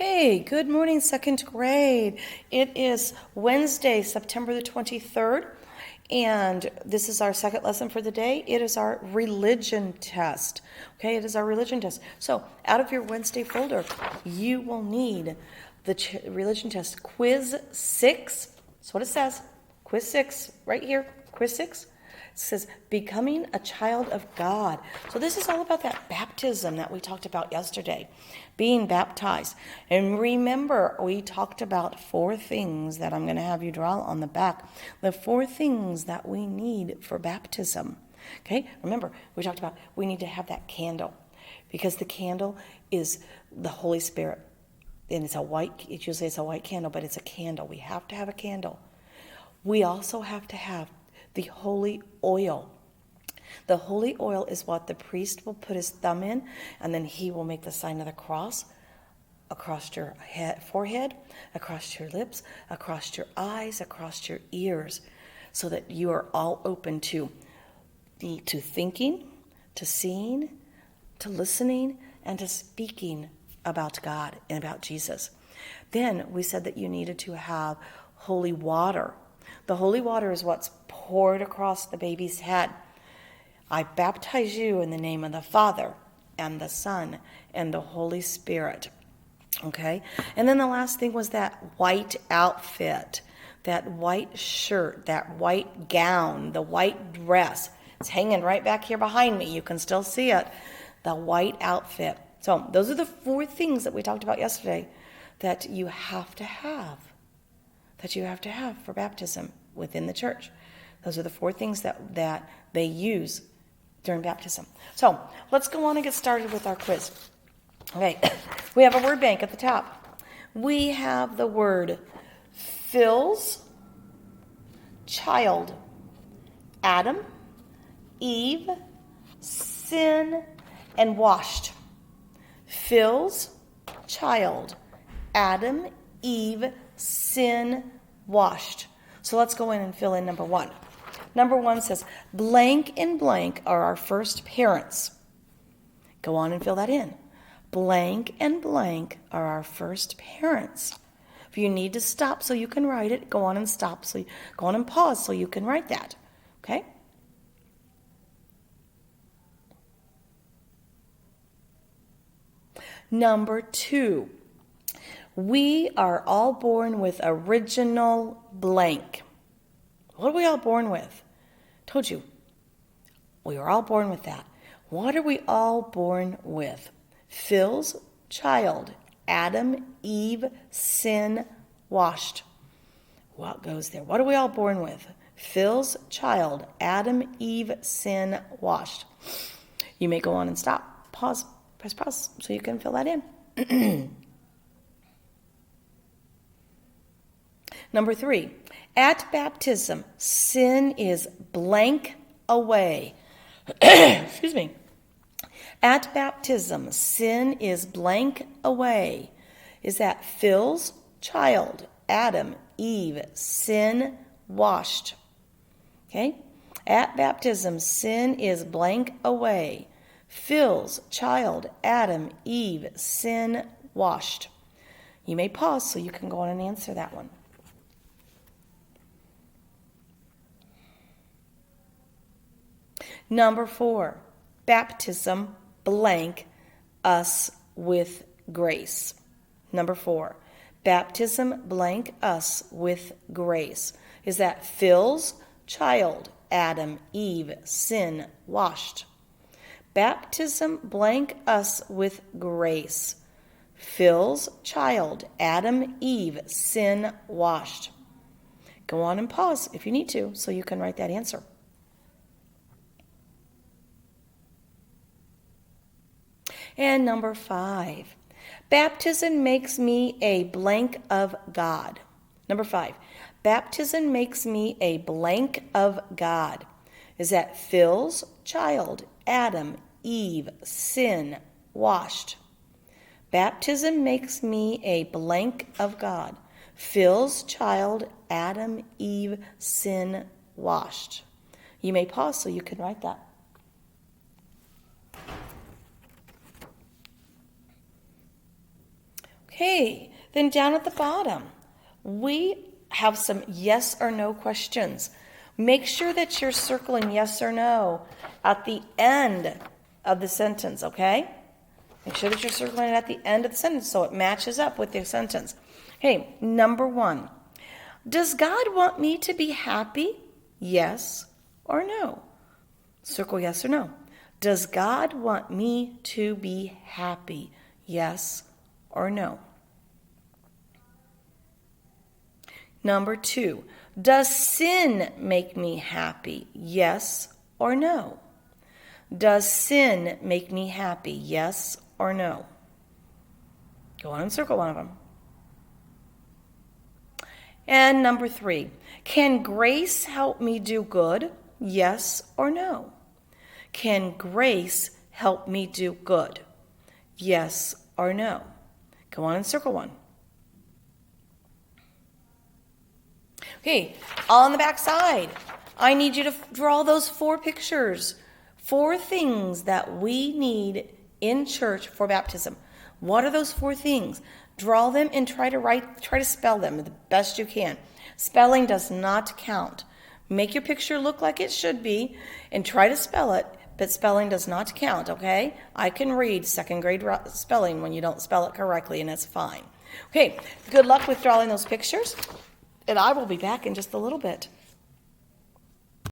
Hey, good morning, second grade. It is Wednesday, September the 23rd, and this is our second lesson for the day. It is our religion test. Okay, it is our religion test. So, out of your Wednesday folder, you will need the religion test, quiz 6. That's what it says. Quiz 6, right here, quiz 6. It says, becoming a child of God. So this is all about that baptism that we talked about yesterday, being baptized. And remember, we talked about 4 things that I'm going to have you draw on the back. The 4 things that we need for baptism. Okay, remember, we talked about we need to have that candle, because the candle is the Holy Spirit. And it's usually it's a white candle, but it's a candle. We have to have a candle. We also have to have the holy oil. The holy oil is what the priest will put his thumb in, and then he will make the sign of the cross across your forehead, across your lips, across your eyes, across your ears, so that you are all open to thinking, to seeing, to listening, and to speaking about God and about Jesus. Then we said that you needed to have holy water. The holy water is what's poured across the baby's head. I baptize you in the name of the Father and the Son and the Holy Spirit. Okay? And then the last thing was that white outfit, that white shirt, that white gown, the white dress. It's hanging right back here behind me. You can still see it. The white outfit. So those are the 4 things that we talked about yesterday that you have to have. For baptism within the church. Those are the 4 things that they use during baptism. So let's go on and get started with our quiz. Okay, we have a word bank at the top. We have the word fills, child, Adam, Eve, sin, and washed. Fills, child, Adam, Eve, sin, washed. So let's go in and fill in number 1. Number 1 says, blank and blank are our first parents. Go on and fill that in. Blank and blank are our first parents. If you need to stop so you can write it, go on and stop. Go on and pause so you can write that. Okay? Number 2. We are all born with original blank. What are we all born with? Told you. We are all born with that. What are we all born with? Fills, child, Adam, Eve, sin, washed. What goes there? What are we all born with? Fills, child, Adam, Eve, sin, washed. You may go on and stop. Pause. Press pause so you can fill that in. Number 3, at baptism, sin is blank away. Excuse me. At baptism, sin is blank away. Is that fills, child, Adam, Eve, sin, washed. Okay? At baptism, sin is blank away. Fills, child, Adam, Eve, sin, washed. You may pause so you can go on and answer that one. Number 4, baptism, blank, us with grace. Number 4, baptism, blank, us with grace. Is that fills, child, Adam, Eve, sin, washed. Baptism, blank, us with grace. Fills, child, Adam, Eve, sin, washed. Go on and pause if you need to so you can write that answer. And number 5, baptism makes me a blank of God. Number 5, baptism makes me a blank of God. Is that fills, child, Adam, Eve, sin, washed. Baptism makes me a blank of God. Fills, child, Adam, Eve, sin, washed. You may pause so you can write that. Okay, then down at the bottom, we have some yes or no questions. Make sure that you're circling yes or no at the end of the sentence, okay? Make sure that you're circling it at the end of the sentence so it matches up with the sentence. Okay, number 1. Does God want me to be happy? Yes or no? Circle yes or no. Does God want me to be happy? Yes or no? Number 2, does sin make me happy? Yes or no? Does sin make me happy? Yes or no? Go on and circle one of them. And number 3, can grace help me do good? Yes or no? Can grace help me do good? Yes or no? Go on and circle one. Okay, on the back side, I need you to draw those 4 pictures. 4 things that we need in church for baptism. What are those 4 things? Draw them and try to spell them the best you can. Spelling does not count. Make your picture look like it should be and try to spell it, but spelling does not count, okay? I can read 2nd grade spelling when you don't spell it correctly, and that's fine. Okay, good luck with drawing those pictures, and I will be back in just a little bit.